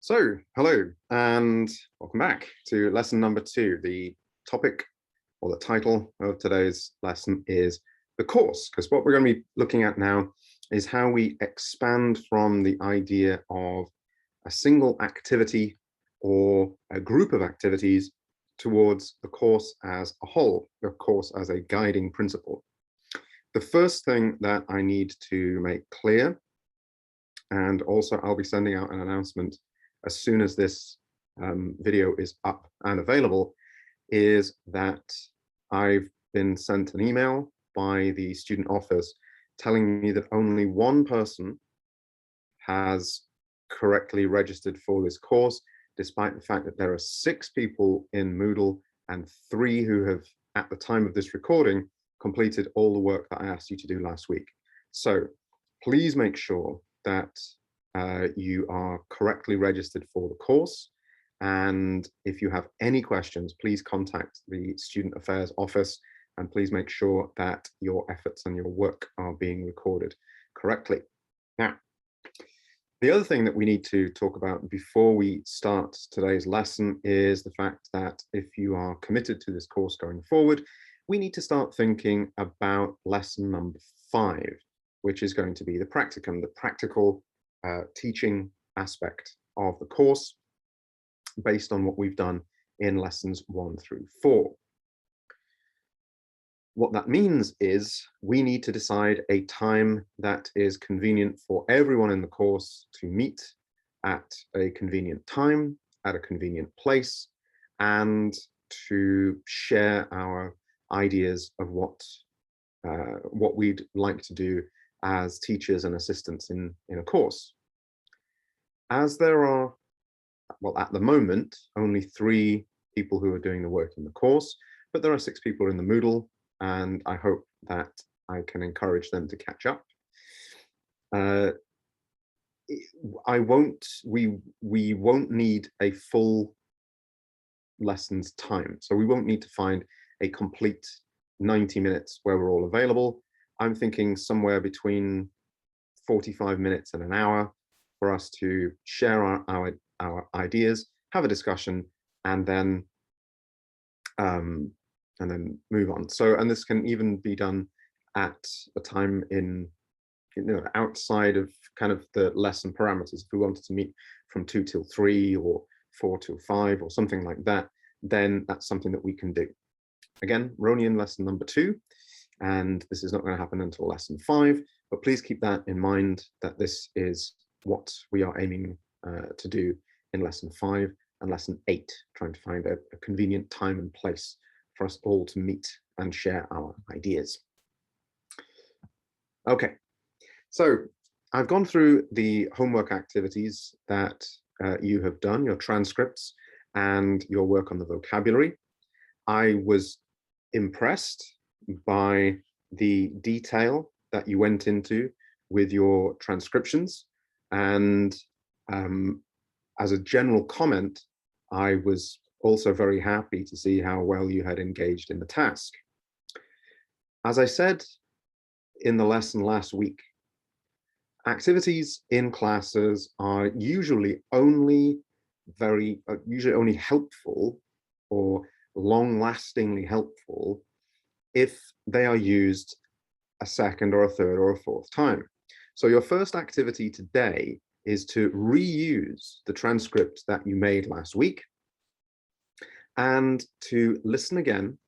Hello and welcome back to lesson number 2. The topic or the title of today's lesson is the course, because what we're going to be looking at now is how we expand from the idea of a single activity or a group of activities towards the course as a whole, the course as a guiding principle. The first thing that I need to make clear, and also I'll be sending out an announcement as soon as this video is up and available, is that I've been sent an email by the student office telling me that only one person has correctly registered for this course, despite the fact that there are 6 people in Moodle and 3 who have, at the time of this recording, completed all the work that I asked you to do last week. So please make sure that you are correctly registered for the course. And if you have any questions, please contact the Student Affairs office, and please make sure that your efforts and your work are being recorded correctly. Now, the other thing that we need to talk about before we start today's lesson is the fact that if you are committed to this course going forward, we need to start thinking about lesson number 5, which is going to be the practicum, the practical teaching aspect of the course based on what we've done in lessons 1 through 4. What that means is we need to decide a time that is convenient for everyone in the course to meet at a convenient time, at a convenient place, and to share our ideas of what we'd like to do as teachers and assistants in a course. As there are, well, at the moment, only 3 people who are doing the work in the course, but there are 6 people in the Moodle, and I hope that I can encourage them to catch up. We won't need a full lessons time, so we won't need to find a complete 90 minutes where we're all available. I'm thinking somewhere between 45 minutes and an hour for us to share our ideas, have a discussion, and then move on. So, and this can even be done at a time in, outside of kind of the lesson parameters. If we wanted to meet from 2 till 3 or 4 till 5 or something like that, then that's something that we can do. Again, we're only in lesson number 2, and this is not going to happen until lesson 5, but please keep that in mind, that this is what we are aiming to do in lesson 5 and lesson 8, trying to find a convenient time and place for us all to meet and share our ideas. Okay, so I've gone through the homework activities that you have done, your transcripts and your work on the vocabulary. I was impressed by the detail that you went into with your transcriptions, and as a general comment, I was also very happy to see how well you had engaged in the task. As I said in the lesson last week, activities in classes are usually only helpful or long-lastingly helpful if they are used a second or a third or a fourth time. So your first activity today is to reuse the transcript that you made last week and to listen again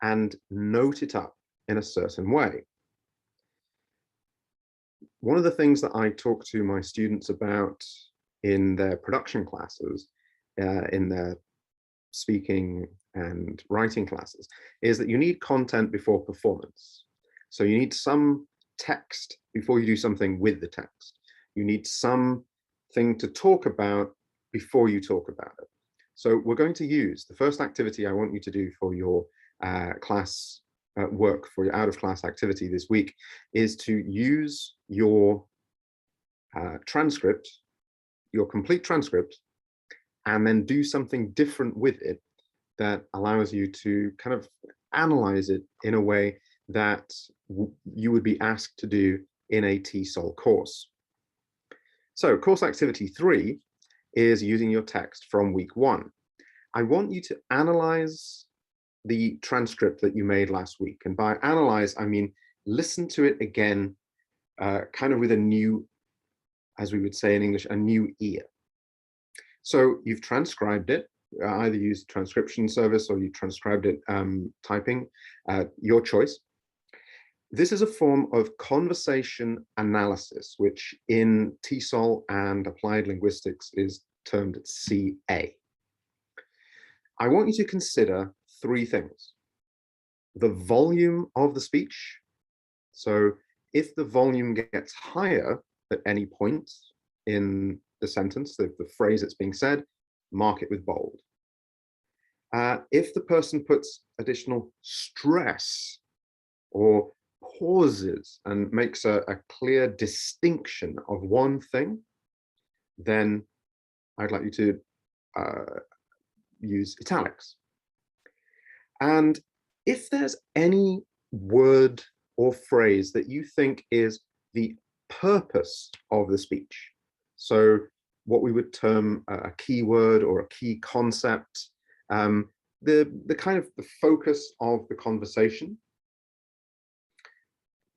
and note it up in a certain way. One of the things that I talk to my students about in their production classes, in their speaking and writing classes, is that you need content before performance. So you need some text before you do something with the text. You need something to talk about before you talk about it. So we're going to use the first activity I want you to do for your class work, for your out-of-class activity this week, is to use your transcript, your complete transcript, and then do something different with it that allows you to kind of analyze it in a way that you would be asked to do in a TESOL course. So course activity 3 is using your text from week 1. I want you to analyze the transcript that you made last week. And by analyze, I mean listen to it again, kind of with a new, as we would say in English, a new ear. So you've transcribed it, either use the transcription service or you transcribed it typing, your choice. This is a form of conversation analysis, which in TESOL and applied linguistics is termed CA. I want you to consider 3 things. The volume of the speech. So if the volume gets higher at any point in the sentence, the phrase that's being said, mark it with bold. If the person puts additional stress or pauses and makes a clear distinction of one thing, then I'd like you to use italics. And if there's any word or phrase that you think is the purpose of the speech, so what we would term a keyword or a key concept, the kind of the focus of the conversation,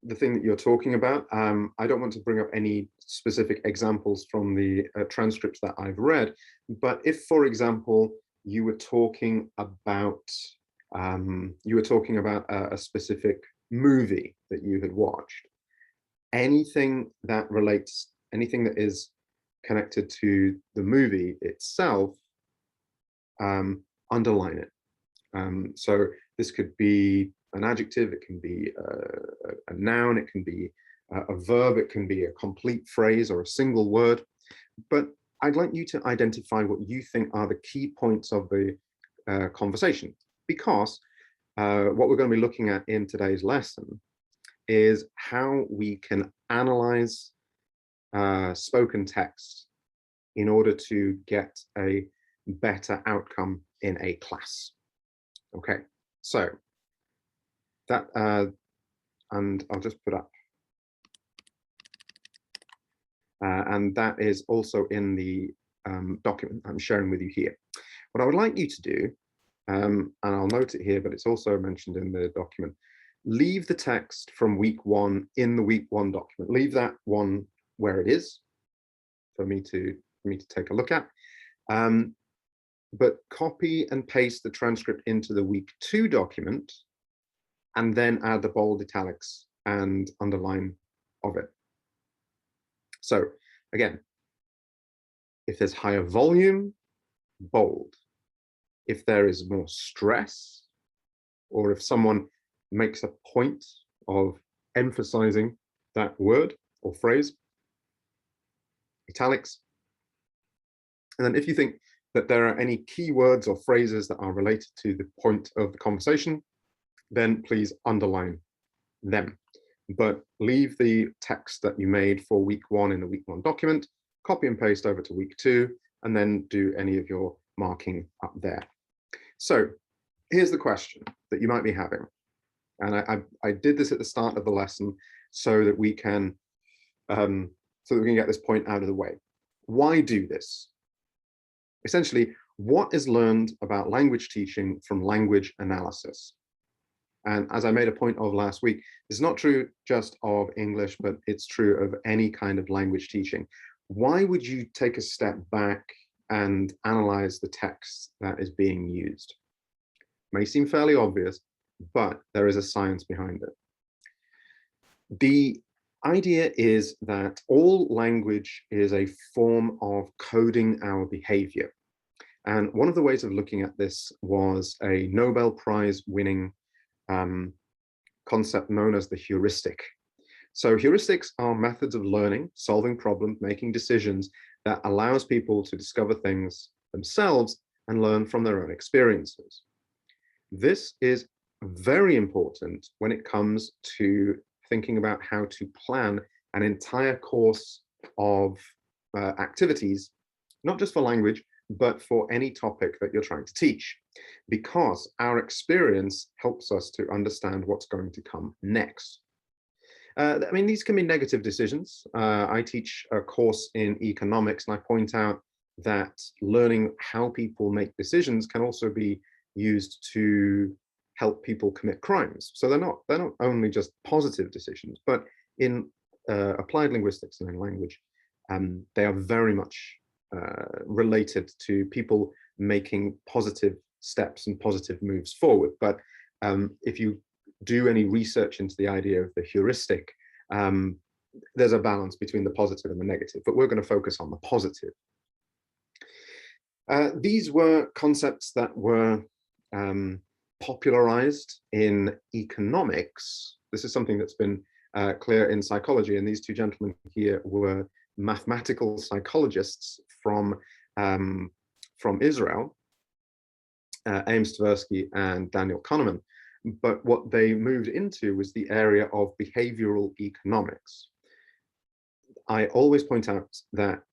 the thing that you're talking about. I don't want to bring up any specific examples from the transcripts that I've read, but if, for example, you were talking about a specific movie that you had watched, anything that is connected to the movie itself, underline it. So this could be an adjective, it can be a noun, it can be a verb, it can be a complete phrase or a single word. But I'd like you to identify what you think are the key points of the conversation, because what we're going to be looking at in today's lesson is how we can analyze spoken text in order to get a better outcome in a class. Okay, so that, and I'll just put up, and that is also in the document I'm sharing with you here. What I would like you to do, and I'll note it here, but it's also mentioned in the document, leave the text from week 1 in the week 1 document. Leave that one where it is for me to take a look at. But copy and paste the transcript into the week 2 document, and then add the bold, italics, and underline of it. So again, if there's higher volume, bold. If there is more stress, or if someone makes a point of emphasizing that word or phrase, italics. And then if you think that there are any keywords or phrases that are related to the point of the conversation, then please underline them. But leave the text that you made for week 1 in the week 1 document, copy and paste over to week 2, and then do any of your marking up there. So here's the question that you might be having. And I did this at the start of the lesson so that we can get this point out of the way. Why do this? Essentially, what is learned about language teaching from language analysis? And as I made a point of last week, it's not true just of English, but it's true of any kind of language teaching. Why would you take a step back and analyze the text that is being used? It may seem fairly obvious, but there is a science behind it. The idea is that all language is a form of coding our behavior. And one of the ways of looking at this was a Nobel Prize winning concept known as the heuristic. So heuristics are methods of learning, solving problems, making decisions that allows people to discover things themselves and learn from their own experiences. This is very important when it comes to thinking about how to plan an entire course of activities, not just for language, but for any topic that you're trying to teach, because our experience helps us to understand what's going to come next. I mean, these can be negative decisions. I teach a course in economics, and I point out that learning how people make decisions can also be used to help people commit crimes. So they're not only just positive decisions, but in applied linguistics and in language, they are very much related to people making positive steps and positive moves forward. But if you do any research into the idea of the heuristic, there's a balance between the positive and the negative, but we're going to focus on the positive. These were concepts that were popularized in economics. This is something that's been clear in psychology, and these two gentlemen here were mathematical psychologists from Israel, Amos Tversky and Daniel Kahneman. But what they moved into was the area of behavioral economics. I always point out that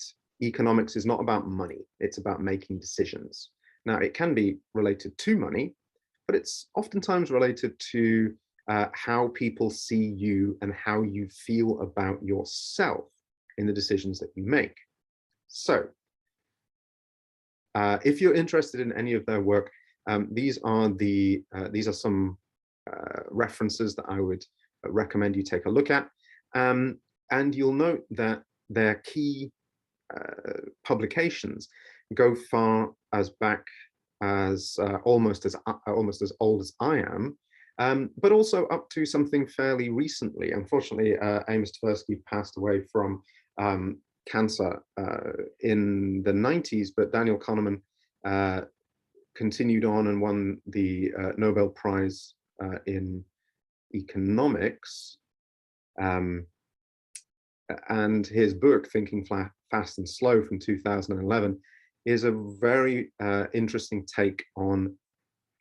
economics is not about money, it's about making decisions. Now, it can be related to money, but it's oftentimes related to how people see you and how you feel about yourself in the decisions that you make. So, if you're interested in any of their work, these are some references that I would recommend you take a look at. And you'll note that their key publications go far as back as almost as old as I am, but also up to something fairly recently. Unfortunately, Amos Tversky passed away from cancer in the 90s, but Daniel Kahneman continued on and won the Nobel Prize in economics. And his book, Thinking Fast and Slow from 2011, is a very interesting take on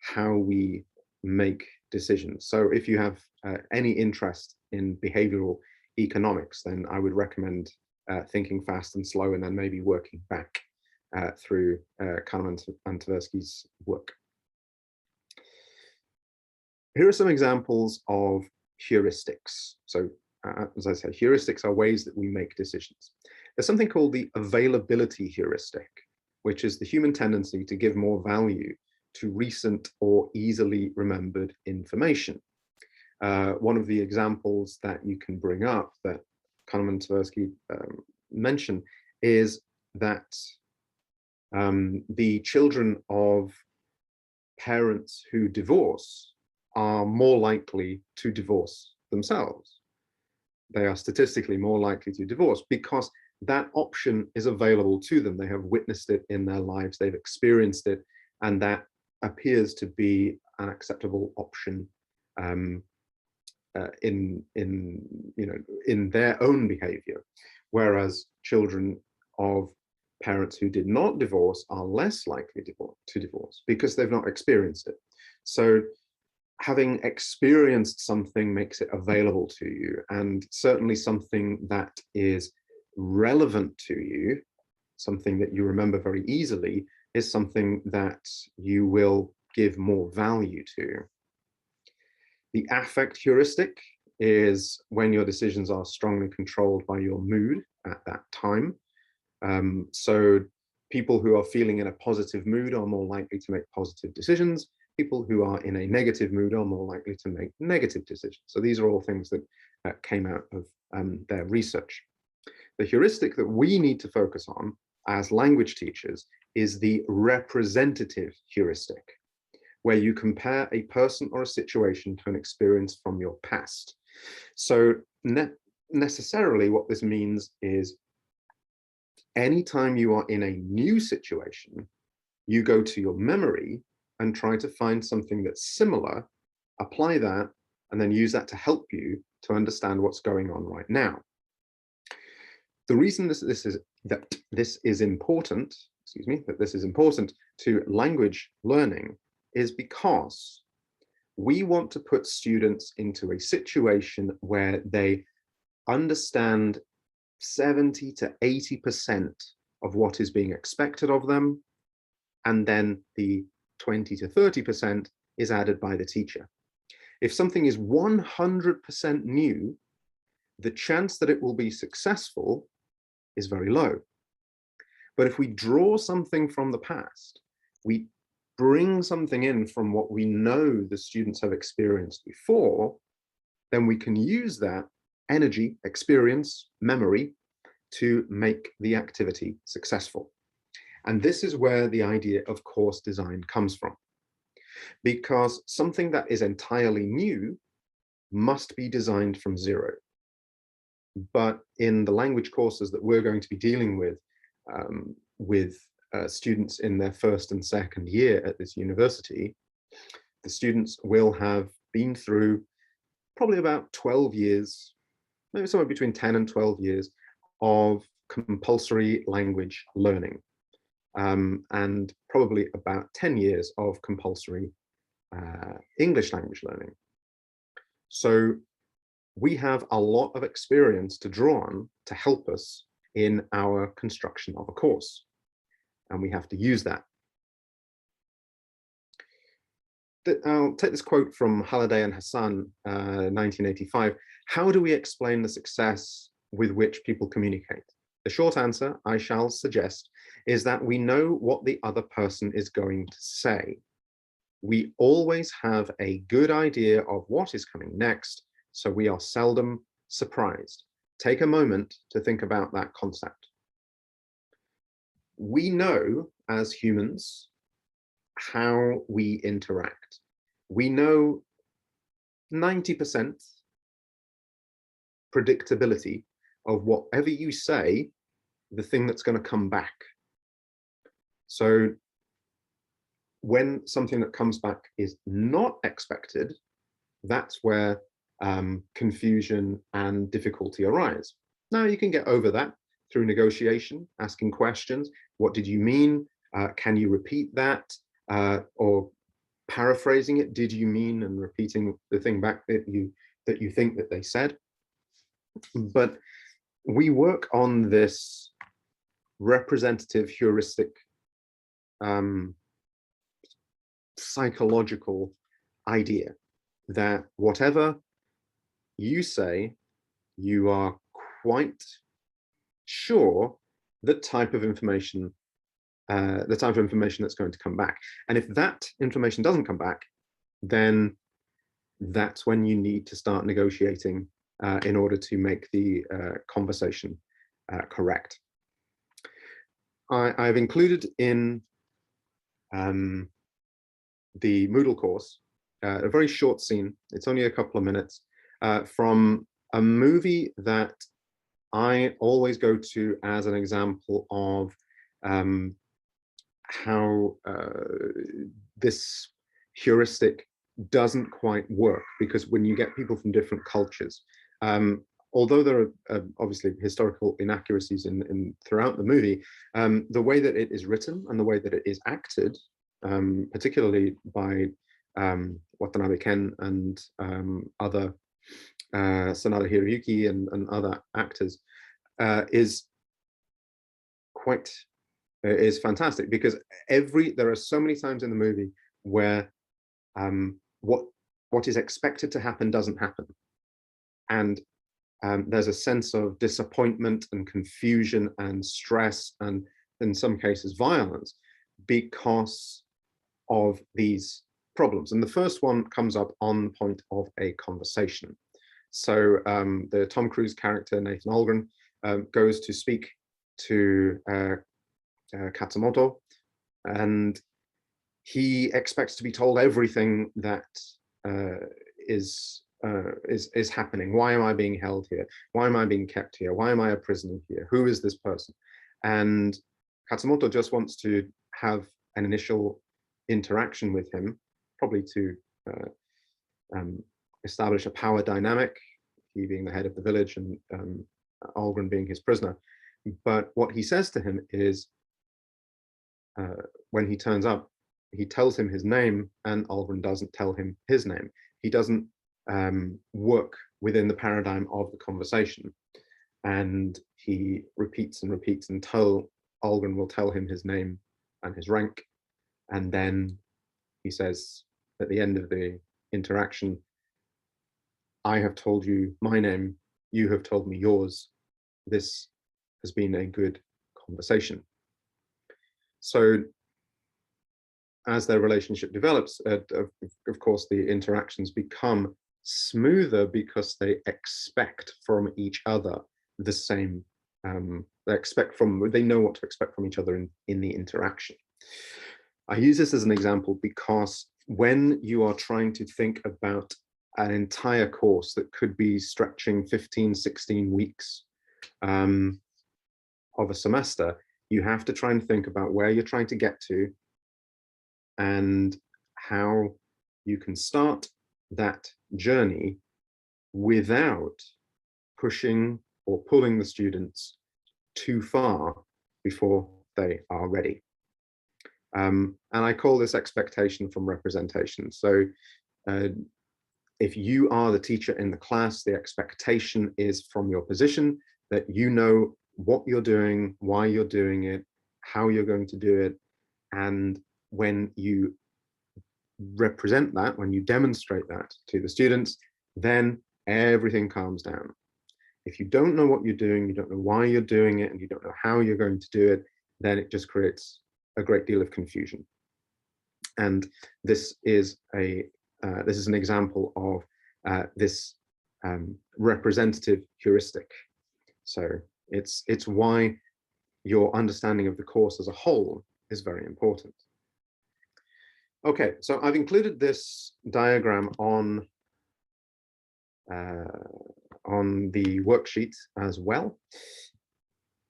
how we make decisions. So if you have any interest in behavioral economics, then I would recommend Thinking Fast and Slow, and then maybe working back through Kahneman and Tversky's work. Here are some examples of heuristics. So as I say, heuristics are ways that we make decisions. There's something called the availability heuristic, which is the human tendency to give more value to recent or easily remembered information. One of the examples that you can bring up that Kahneman and Tversky mention is that the children of parents who divorce are more likely to divorce themselves. They are statistically more likely to divorce because that option is available to them. They have witnessed it in their lives, they've experienced it, and that appears to be an acceptable option in their own behavior. Whereas children of parents who did not divorce are less likely to divorce because they've not experienced it. So having experienced something makes it available to you, and certainly something that is relevant to you, something that you remember very easily, is something that you will give more value to. The affect heuristic is when your decisions are strongly controlled by your mood at that time. So people who are feeling in a positive mood are more likely to make positive decisions. People who are in a negative mood are more likely to make negative decisions. So these are all things that came out of their research. The heuristic that we need to focus on as language teachers is the representative heuristic, where you compare a person or a situation to an experience from your past. So necessarily what this means is anytime you are in a new situation, you go to your memory and try to find something that's similar, apply that, and then use that to help you to understand what's going on right now. The reason that this is important to language learning is because we want to put students into a situation where they understand 70 to 80% of what is being expected of them, and then the 20 to 30% is added by the teacher. If something is 100% new, the chance that it will be successful is very low. But if we draw something from the past, we bring something in from what we know the students have experienced before, then we can use that energy, experience, memory to make the activity successful. And this is where the idea of course design comes from, because something that is entirely new must be designed from zero. But in the language courses that we're going to be dealing with students in their first and second year at this university, the students will have been through probably about 12 years, maybe somewhere between 10 and 12 years of compulsory language learning, and probably about 10 years of compulsory English language learning. So we have a lot of experience to draw on to help us in our construction of a course, and we have to use that. I'll take this quote from Halliday and Hassan, 1985. How do we explain the success with which people communicate? The short answer, I shall suggest, is that we know what the other person is going to say. We always have a good idea of what is coming next, so we are seldom surprised. Take a moment to think about that concept. We know as humans how we interact. We know 90% predictability of whatever you say, the thing that's going to come back. So when something that comes back is not expected, that's where confusion and difficulty arise. Now you can get over that through negotiation, asking questions. What did you mean? Can you repeat that? Or paraphrasing it, did you mean, and repeating the thing back that you think that they said. But we work on this representative heuristic psychological idea that whatever you say, you are quite sure the type of information that's going to come back. And if that information doesn't come back, then that's when you need to start negotiating in order to make the conversation correct. I've included in the Moodle course a very short scene. It's only a couple of minutes from a movie that I always go to as an example of how this heuristic doesn't quite work, because when you get people from different cultures, although there are obviously historical inaccuracies throughout the movie, the way that it is written and the way that it is acted, particularly by Watanabe Ken and other Sanada Hiroyuki and other actors, is fantastic, because there are so many times in the movie where what is expected to happen doesn't happen, and there's a sense of disappointment and confusion and stress, and in some cases violence, because of these problems. And the first one comes up on the point of a conversation. So the Tom Cruise character Nathan Algren goes to speak to Katsumoto, and he expects to be told everything that is happening. Why am I being held here? Why am I being kept here? Why am I a prisoner here? Who is this person? And Katsumoto just wants to have an initial interaction with him, probably to establish a power dynamic, he being the head of the village and Algren being his prisoner. But what he says to him is, when he turns up, he tells him his name, and Algren doesn't tell him his name. He doesn't work within the paradigm of the conversation. And he repeats and repeats until Algren will tell him his name and his rank. And then he says at the end of the interaction, I have told you my name, you have told me yours. This has been a good conversation. So as their relationship develops, of course, the interactions become smoother because they expect from each other the same. They know what to expect from each other in the interaction. I use this as an example because when you are trying to think about an entire course that could be stretching 15, 16 weeks of a semester, you have to try and think about where you're trying to get to and how you can start that journey without pushing or pulling the students too far before they are ready. And I call this expectation from representation. So if you are the teacher in the class, the expectation is from your position that you know what you're doing, why you're doing it, how you're going to do it. And when you represent that, when you demonstrate that to the students, then everything calms down. If you don't know what you're doing, you don't know why you're doing it, and you don't know how you're going to do it, then it just creates a great deal of confusion. And this is an example of this representative heuristic. So it's why your understanding of the course as a whole is very important. Okay, so I've included this diagram on the worksheet as well.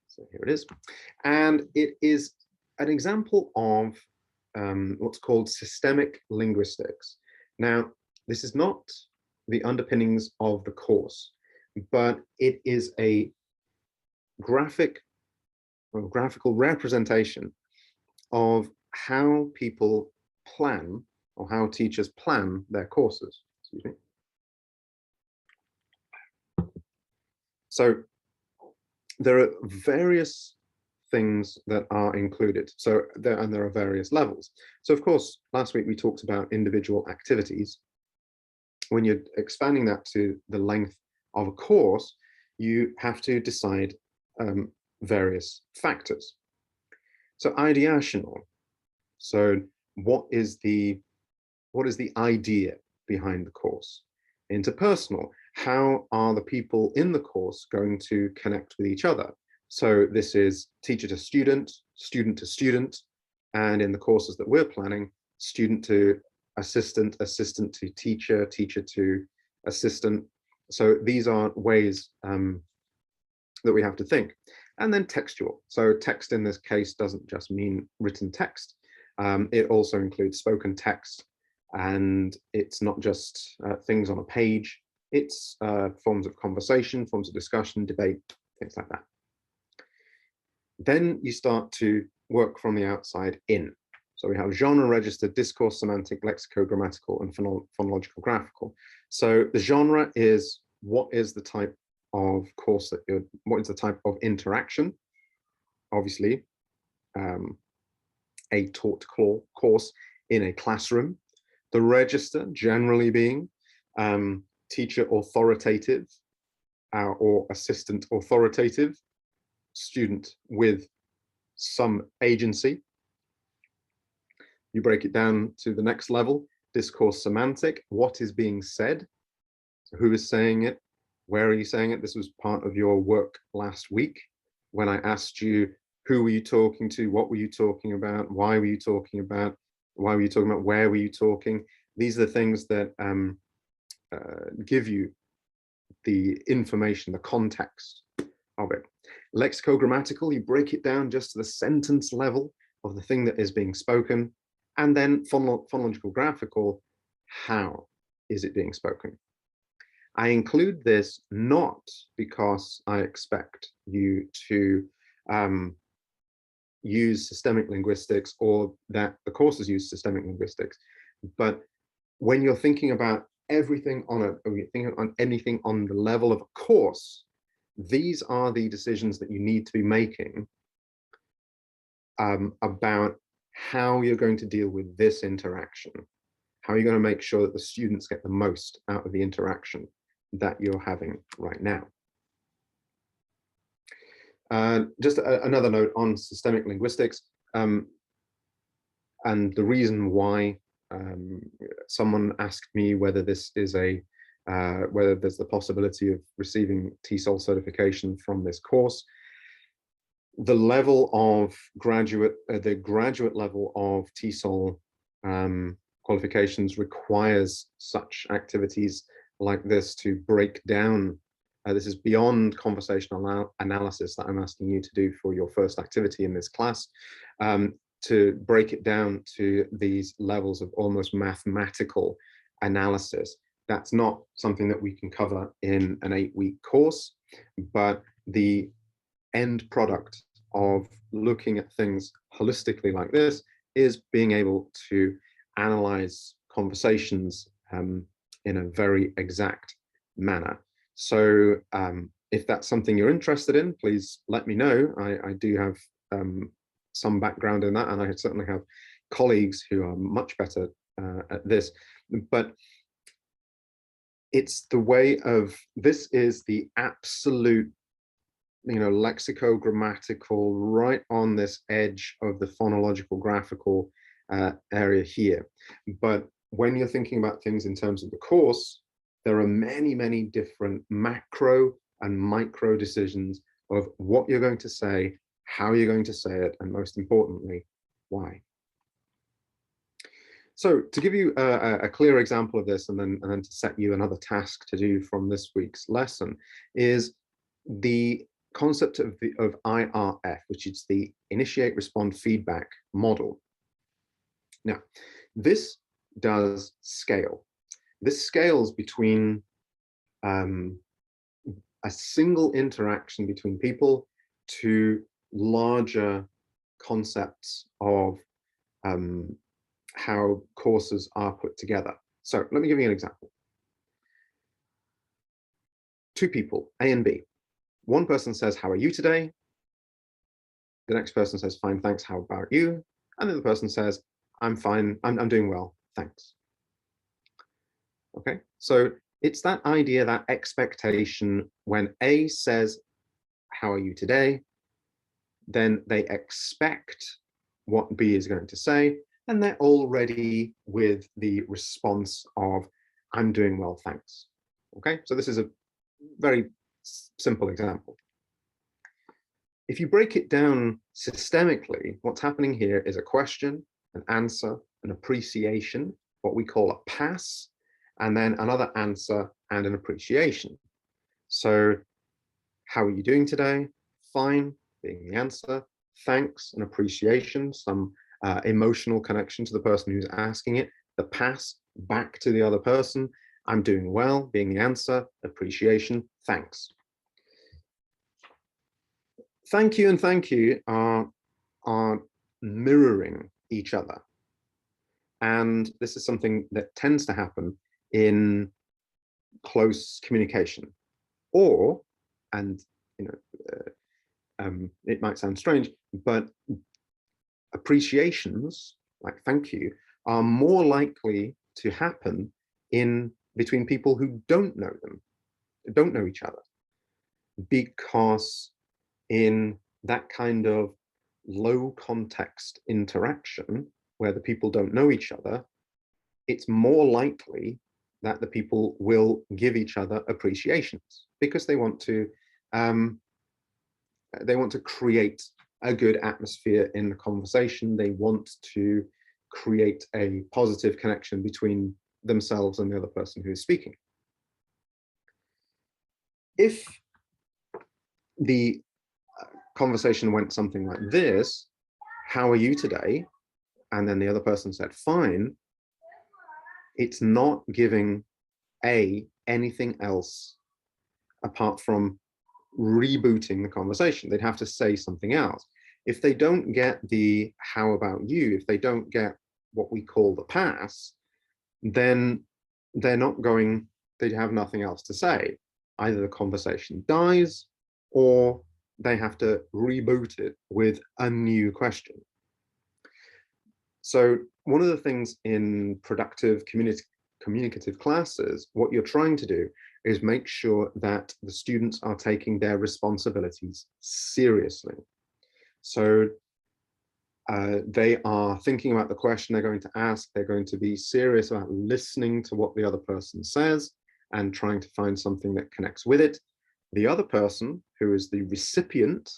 So here it is. And it is an example of what's called systemic linguistics. Now, this is not the underpinnings of the course, but it is a graphical representation of how people plan, or how teachers plan their courses. Excuse me. So there are various things that are included. So there are various levels. So of course, last week we talked about individual activities. When you're expanding that to the length of a course, you have to decide various factors. So ideational. So what is the idea behind the course? Interpersonal. How are the people in the course going to connect with each other? So this is teacher to student, student to student, and in the courses that we're planning, student to assistant, assistant to teacher, teacher to assistant. So these are ways that we have to think. And then textual. So text in this case doesn't just mean written text. It also includes spoken text, and it's not just things on a page. It's forms of conversation, forms of discussion, debate, things like that. Then you start to work from the outside in. So we have genre registered, discourse, semantic, lexicogrammatical, and phonological graphical. So the genre is what is the type of course that what is the type of interaction? Obviously, a taught course in a classroom. The register generally being teacher authoritative or assistant authoritative, student with some agency. You break it down to the next level, discourse semantic, what is being said? So who is saying it? Where are you saying it? This was part of your work last week when I asked you, who were you talking to? What were you talking about? Why were you talking about? Why were you talking about? Where were you talking? These are the things that give you the information, the context of it. Lexicogrammatical, you break it down just to the sentence level of the thing that is being spoken. And then phonological graphical, how is it being spoken? I include this not because I expect you to use systemic linguistics or that the courses use systemic linguistics, but when you're thinking about everything or you're thinking on anything on the level of a course, these are the decisions that you need to be making about how you're going to deal with this interaction. How are you going to make sure that the students get the most out of the interaction that you're having right now? Just another note on systemic linguistics. And the reason why, someone asked me whether this is whether there's the possibility of receiving TESOL certification from this course. The level of the graduate level of TESOL qualifications requires such activities like this to break down. This is beyond conversational analysis that I'm asking you to do for your first activity in this class, to break it down to these levels of almost mathematical analysis. That's not something that we can cover in an 8-week course, but the end product of looking at things holistically like this is being able to analyze conversations in a very exact manner. So if that's something you're interested in, please let me know. I do have some background in that, and I certainly have colleagues who are much better at this. But it's the way of, this is the absolute, lexico-grammatical, right on this edge of the phonological graphical area here. But when you're thinking about things in terms of the course, there are many, many different macro and micro decisions of what you're going to say, how you're going to say it, and most importantly, why. So to give you a clear example of this, and then to set you another task to do from this week's lesson, is the concept of IRF, which is the initiate, respond, feedback model. Now, this does scale. This scales between a single interaction between people to larger concepts of how courses are put together. So let me give you an example. 2 people, A and B. One person says, "How are you today?" The next person says, "Fine, thanks. How about you?" And the other person says, "I'm fine. I'm doing well. Thanks." Okay, so it's that idea, that expectation, when A says, "How are you today?" then they expect what B is going to say, and they're already with the response of, "I'm doing well, thanks." Okay, so this is a very simple example. If you break it down systemically, what's happening here is a question, an answer, an appreciation, what we call a pass, and then another answer and an appreciation. So, how are you doing today? Fine, being the answer. Thanks, an appreciation, some emotional connection to the person who's asking it. The pass back to the other person. I'm doing well, being the answer. Appreciation, thanks. Thank you and thank you are mirroring each other. And this is something that tends to happen in close communication. Or, and it might sound strange, but appreciations, like thank you, are more likely to happen between people who don't know each other. Because in that kind of low context interaction where the people don't know each other, it's more likely that the people will give each other appreciations because they want to create a good atmosphere in the conversation. They want to create a positive connection between themselves and the other person who is speaking. If the conversation went something like this, "How are you today?" and then the other person said, "Fine," it's not giving anything else apart from rebooting the conversation. They'd have to say something else. If they don't get the "how about you," if they don't get what we call the pass, then they'd have nothing else to say. Either the conversation dies or they have to reboot it with a new question. So one of the things in productive communicative classes, what you're trying to do is make sure that the students are taking their responsibilities seriously. So They are thinking about the question they're going to ask. They're going to be serious about listening to what the other person says and trying to find something that connects with it. The other person, who is the recipient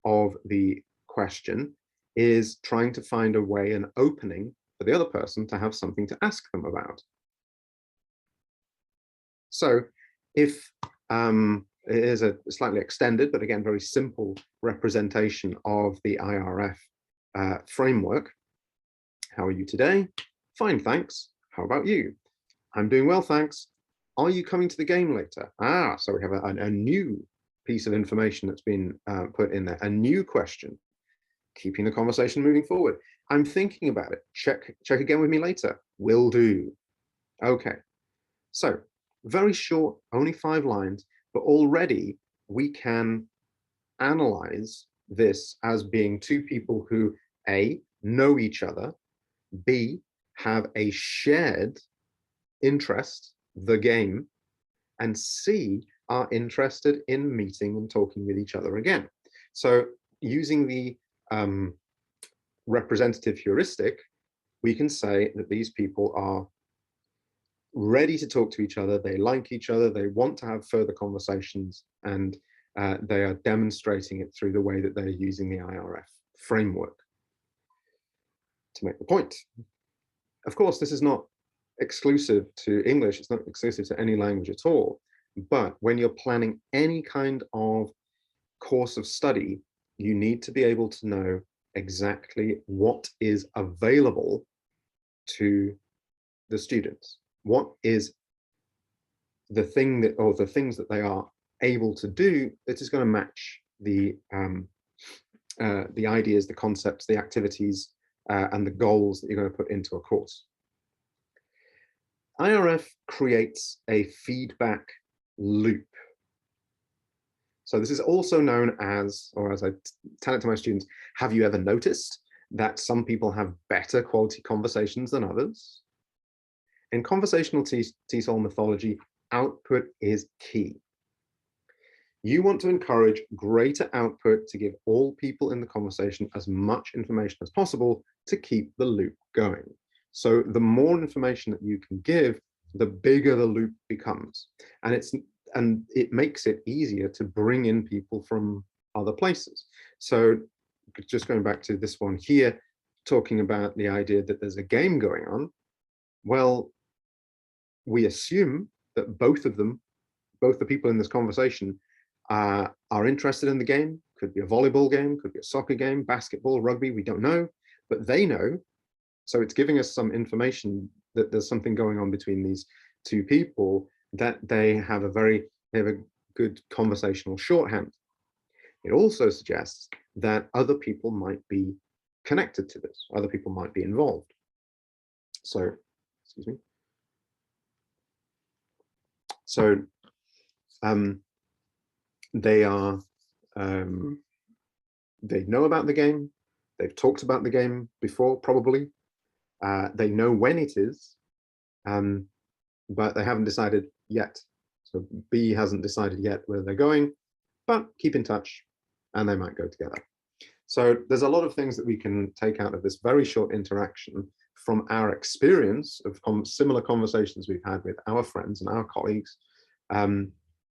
of the question, is trying to find a way, an opening for the other person to have something to ask them about. So if it is a slightly extended, but again, very simple representation of the IRF framework. How are you today? Fine, thanks. How about you? I'm doing well, thanks. Are you coming to the game later? Ah, so we have a new piece of information that's been put in there, a new question, keeping the conversation moving forward. I'm thinking about it. Check again with me later. Will do. Okay. So very short, only 5 lines, but already we can analyze this as being two people who A, know each other, B, have a shared interest, the game, and C, are interested in meeting and talking with each other again. So using the representative heuristic, we can say that these people are ready to talk to each other, they like each other, they want to have further conversations, and they are demonstrating it through the way that they're using the IRF framework to make the point. Of course, this is not exclusive to English, it's not exclusive to any language at all, but when you're planning any kind of course of study, you need to be able to know exactly what is available to the students. What is the thing that, or the things that they are able to do that is going to match the ideas, the concepts, the activities, and the goals that you're going to put into a course. IRF creates a feedback loop. So this is also known as, or as I tell it to my students, have you ever noticed that some people have better quality conversations than others? In conversational TESOL methodology, output is key. You want to encourage greater output to give all people in the conversation as much information as possible to keep the loop going. So the more information that you can give, the bigger the loop becomes. And it makes it easier to bring in people from other places. So just going back to this one here, talking about the idea that there's a game going on. Well, we assume that both of them, both the people in this conversation, are interested in the game. Could be a volleyball game, could be a soccer game, basketball, rugby, we don't know, but they know. So it's giving us some information that there's something going on between these two people, that they have a good conversational shorthand. It also suggests that other people might be connected to this, other people might be involved. So, excuse me. So they are, they know about the game, they've talked about the game before, probably. They know when it is, but they haven't decided yet. So B hasn't decided yet where they're going, but keep in touch and they might go together. So there's a lot of things that we can take out of this very short interaction from our experience of similar conversations we've had with our friends and our colleagues,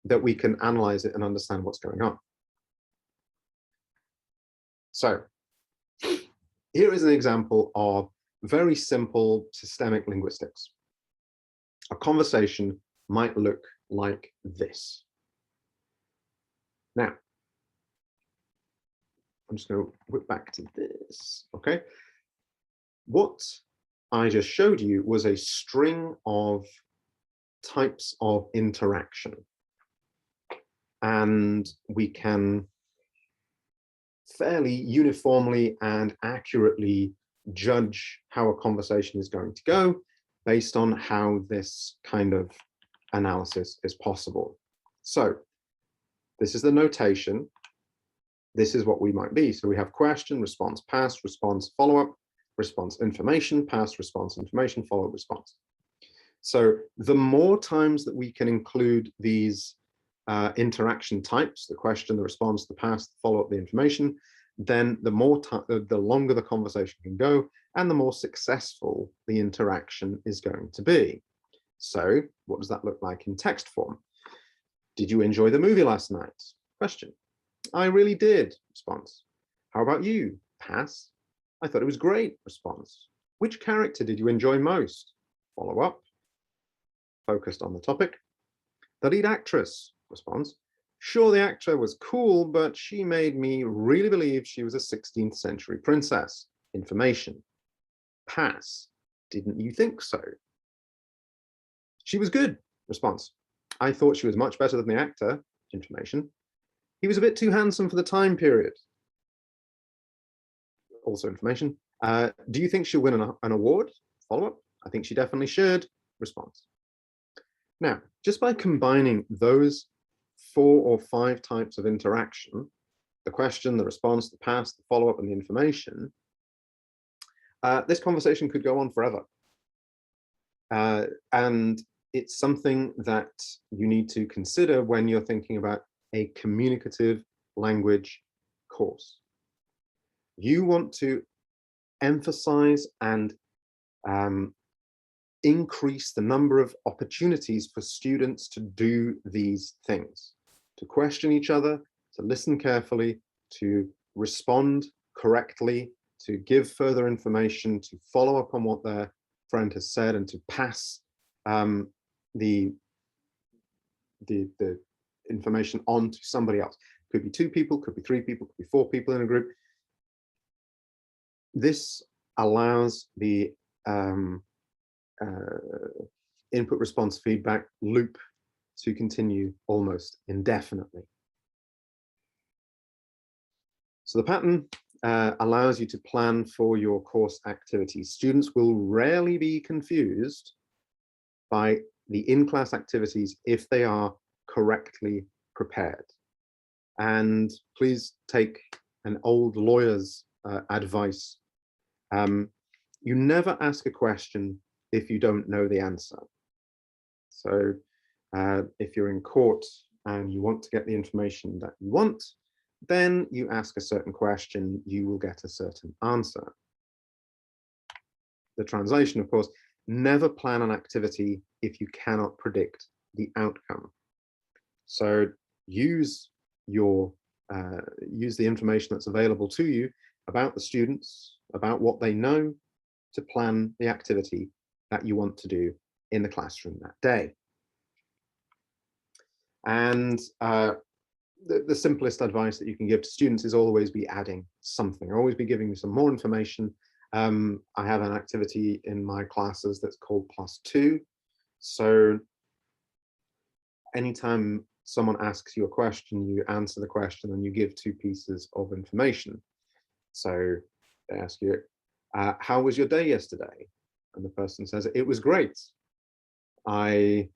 that we can analyze it and understand what's going on. So here is an example of very simple systemic linguistics. A conversation might look like this. Now, I'm just going to whip back to this, okay? What I just showed you was a string of types of interaction. And we can fairly uniformly and accurately judge how a conversation is going to go based on how this kind of analysis is possible. So this is the notation. This is what we might be. So we have question, response, past, response, follow-up, response, information, past, response, information, follow-up, response. So the more times that we can include these interaction types, the question, the response, the past, the follow-up, the information, then the more time, the longer the conversation can go, and the more successful the interaction is going to be. So what does that look like in text form? Did you enjoy the movie last night? Question. I really did. Response. How about you? Pass. I thought it was great. Response. Which character did you enjoy most? Follow up. Focused on the topic. The lead actress. Response. Sure, the actor was cool, but she made me really believe she was a 16th century princess. Information. Pass. Didn't you think so? She was good. Response. I thought she was much better than the actor. Information. He was a bit too handsome for the time period. Also information. Do you think she'll win an award? Follow-up. I think she definitely should. Response. Now, just by combining those 4 or 5 types of interaction, the question, the response, the pass, the follow-up, and the information, this conversation could go on forever. And it's something that you need to consider when you're thinking about a communicative language course. You want to emphasize and increase the number of opportunities for students to do these things, to question each other, to listen carefully, to respond correctly, to give further information, to follow up on what their friend has said, and to pass the information on to somebody else. Could be 2 people, could be 3 people, could be 4 people in a group. This allows the input response feedback loop to continue almost indefinitely. So the pattern allows you to plan for your course activities. Students will rarely be confused by the in-class activities if they are correctly prepared. And please take an old lawyer's advice. You never ask a question if you don't know the answer. So if you're in court and you want to get the information that you want, then you ask a certain question, you will get a certain answer. The translation, of course, never plan an activity if you cannot predict the outcome. So use the information that's available to you about the students, about what they know, to plan the activity that you want to do in the classroom that day. And the simplest advice that you can give to students is always be adding something, always be giving them some more information. I have an activity in my classes that's called +2. So anytime someone asks you a question, you answer the question and you give 2 pieces of information. So they ask you, how was your day yesterday? And the person says, it was great. I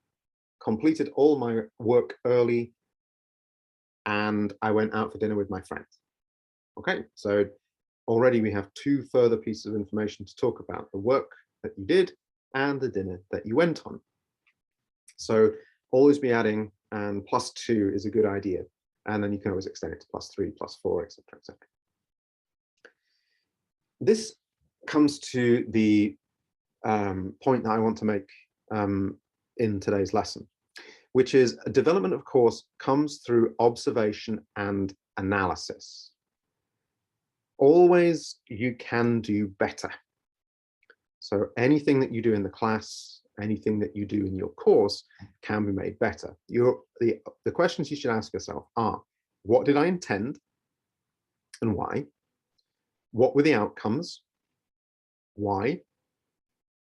completed all my work early and I went out for dinner with my friend. Okay, so already we have 2 further pieces of information to talk about: the work that you did and the dinner that you went on. So always be adding, and +2 is a good idea. And then you can always extend it to +3, +4, etc., etc. This comes to the point that I want to make in today's lesson, which is development, of course, comes through observation and analysis. Always you can do better. So anything that you do in the class, anything that you do in your course can be made better. The questions you should ask yourself are, what did I intend and why? What were the outcomes? Why?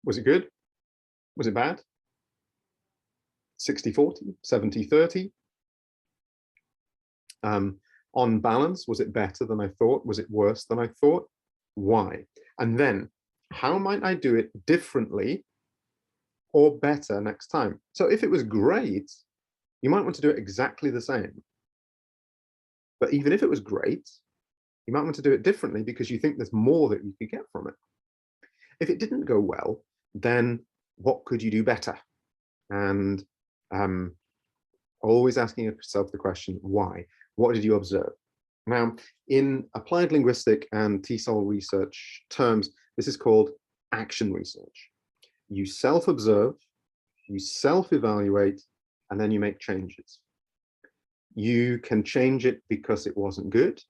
Was it good? Was it bad? 60-40, 70-30? On balance, was it better than I thought? Was it worse than I thought? Why? And then, how might I do it differently or better next time? So if it was great, you might want to do it exactly the same. But even if it was great, you might want to do it differently because you think there's more that you could get from it. If it didn't go well, then what could you do better? And always asking yourself the question, why? What did you observe? Now, in applied linguistic and TESOL research terms, this is called action research. You self-observe, you self-evaluate, and then you make changes. You can change it because it wasn't good,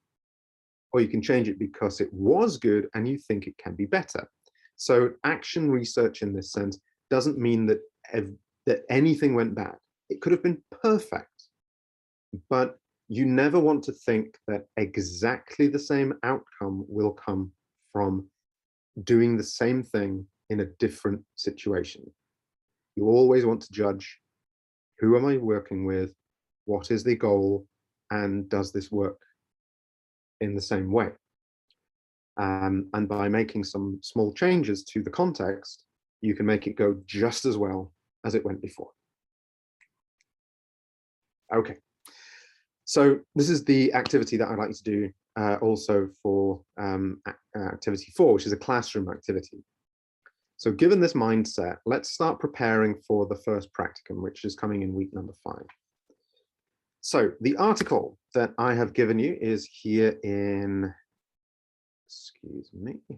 or you can change it because it was good and you think it can be better. So action research in this sense doesn't mean that, that anything went bad. It could have been perfect, but you never want to think that exactly the same outcome will come from doing the same thing in a different situation. You always want to judge, who am I working with? What is the goal? And does this work in the same way? And by making some small changes to the context, you can make it go just as well as it went before. Okay, so this is the activity that I'd like you to do also for activity 4, which is a classroom activity. So given this mindset, let's start preparing for the first practicum, which is coming in week number 5. So the article that I have given you is here in, excuse me, I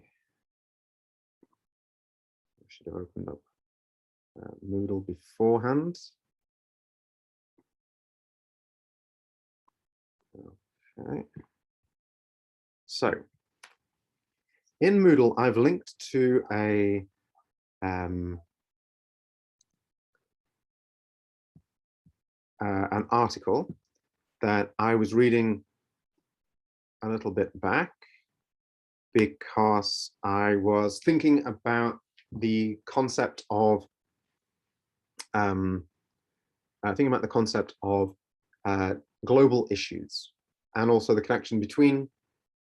should have opened up Moodle beforehand. Okay. So in Moodle, I've linked to an article that I was reading a little bit back because I was thinking about the concept of global issues, and also the connection between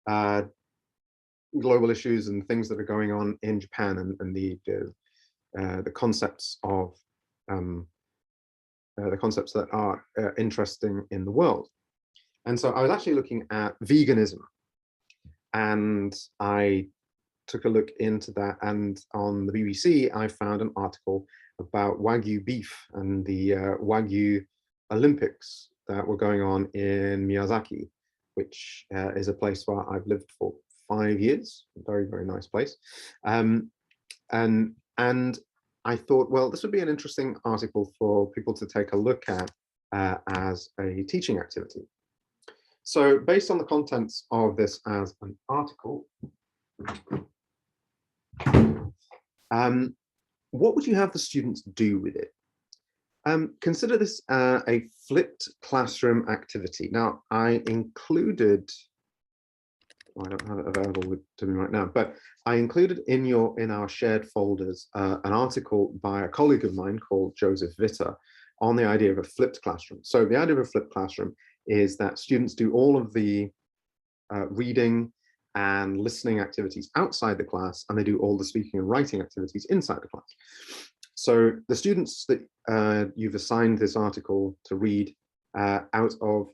global issues and things that are going on in Japan, and the concepts of the concepts that are interesting in the world. And so I was actually looking at veganism, and I took a look into that, and on the BBC I found an article about Wagyu beef and the Wagyu Olympics that were going on in Miyazaki, which is a place where I've lived for 5 years. Very, very nice place. And I thought, well, this would be an interesting article for people to take a look at as a teaching activity. So based on the contents of this as an article, what would you have the students do with it? Consider this a flipped classroom activity. Now, I included, I don't have it available to me right now, but I included in our shared folders an article by a colleague of mine called Joseph Vitter on the idea of a flipped classroom. So the idea of a flipped classroom is that students do all of the reading and listening activities outside the class, and they do all the speaking and writing activities inside the class. So the students that you've assigned this article to read out of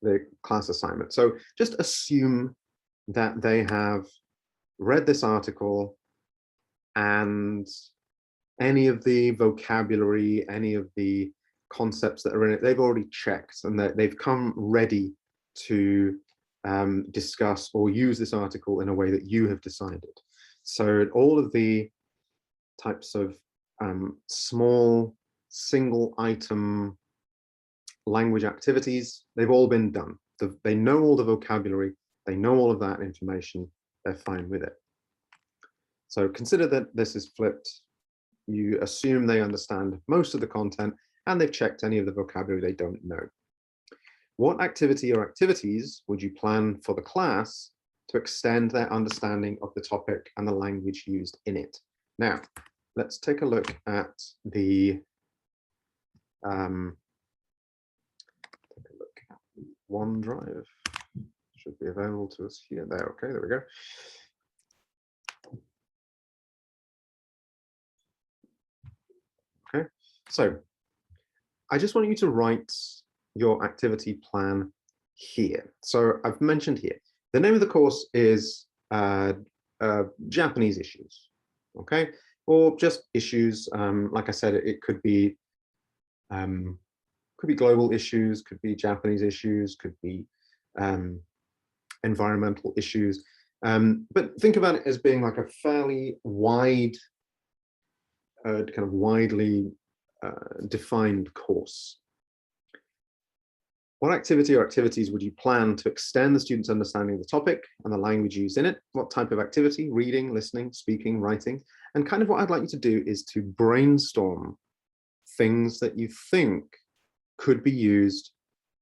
the class assignment. So just assume that they have read this article, and any of the vocabulary, any of the concepts that are in it, they've already checked, and they've come ready to discuss or use this article in a way that you have decided. So all of the types of small single item language activities, they've all been done. They know all the vocabulary, they know all of that information, they're fine with it. So consider that this is flipped. You assume they understand most of the content, and they've checked any of the vocabulary they don't know. What activity or activities would you plan for the class to extend their understanding of the topic and the language used in it? Now, let's take a look at the OneDrive. Should be available to us here. There, okay, there we go. Okay, so I just want you to write your activity plan here. So I've mentioned here, the name of the course is Japanese issues, okay? Or just issues. Like I said, it could be global issues, could be Japanese issues, could be environmental issues. But think about it as being like a fairly wide, kind of widely defined course. What activity or activities would you plan to extend the student's understanding of the topic and the language used in it? What type of activity? Reading, listening, speaking, writing? And kind of what I'd like you to do is to brainstorm things that you think could be used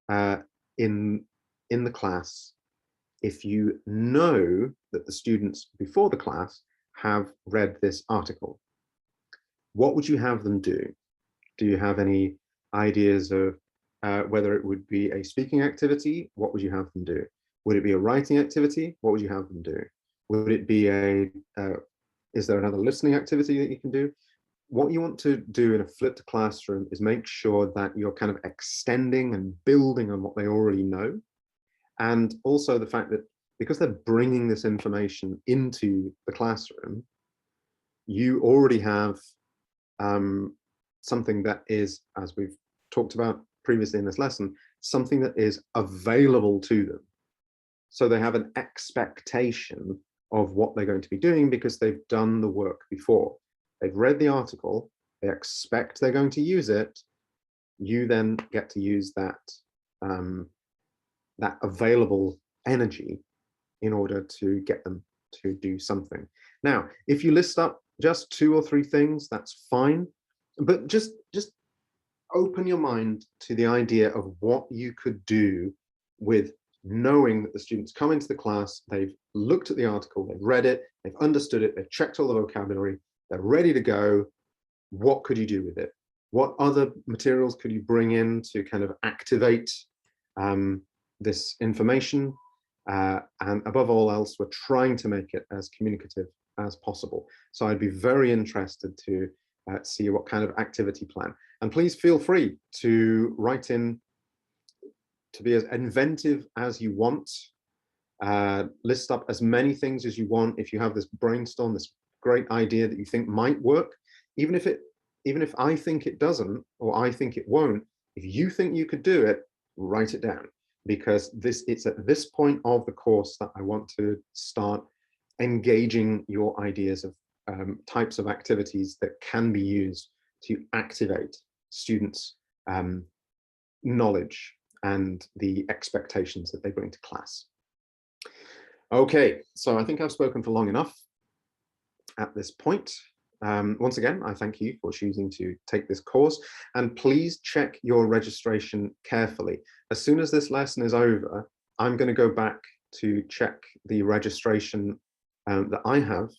in the class if you know that the students before the class have read this article. What would you have them do? Do you have any ideas of whether it would be a speaking activity? What would you have them do? Would it be a writing activity? What would you have them do? Would it be is there another listening activity that you can do? What you want to do in a flipped classroom is make sure that you're kind of extending and building on what they already know. And also the fact that because they're bringing this information into the classroom, you already have something that is, as we've talked about previously in this lesson, something that is available to them. So they have an expectation of what they're going to be doing because they've done the work before. They've read the article, they expect they're going to use it. You then get to use that, that available energy in order to get them to do something. Now, if you list up just 2 or 3 things, that's fine, but just open your mind to the idea of what you could do with knowing that the students come into the class, they've looked at the article, they've read it, they've understood it, they've checked all the vocabulary, they're ready to go. What could you do with it? What other materials could you bring in to kind of activate this information? And above all else, we're trying to make it as communicative as possible. So I'd be very interested to see what kind of activity plan. And please feel free to write in, to be as inventive as you want. List up as many things as you want. If you have this brainstorm, this great idea that you think might work, even if I think it doesn't, or I think it won't, if you think you could do it, write it down, because it's at this point of the course that I want to start engaging your ideas of types of activities that can be used to activate students' knowledge and the expectations that they bring to class. Okay, so I think I've spoken for long enough at this point. Once again, I thank you for choosing to take this course, and please check your registration carefully. As soon as this lesson is over, I'm going to go back to check the registration that I have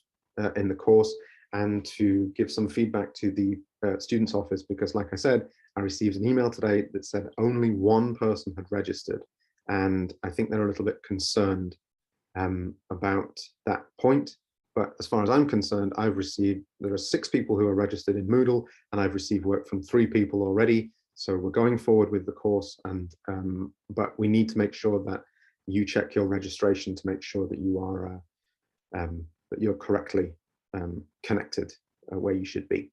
in the course, and to give some feedback to the student's office, because like I said, I received an email today that said only 1 person had registered, and I think they're a little bit concerned about that point. But as far as I'm concerned, there are 6 people who are registered in Moodle, and I've received work from 3 people already. So we're going forward with the course, and but we need to make sure that you check your registration to make sure that you are that you're correctly connected where you should be.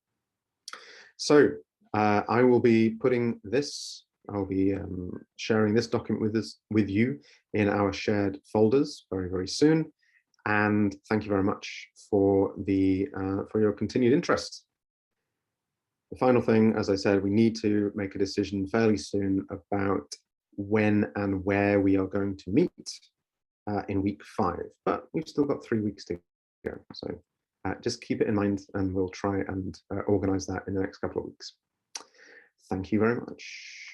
So I will be putting this, I'll be sharing this document with you in our shared folders very, very soon. And thank you very much for your continued interest. The final thing, as I said, we need to make a decision fairly soon about when and where we are going to meet in week 5, but we've still got 3 weeks to go. So just keep it in mind, and we'll try and organize that in the next couple of weeks. Thank you very much.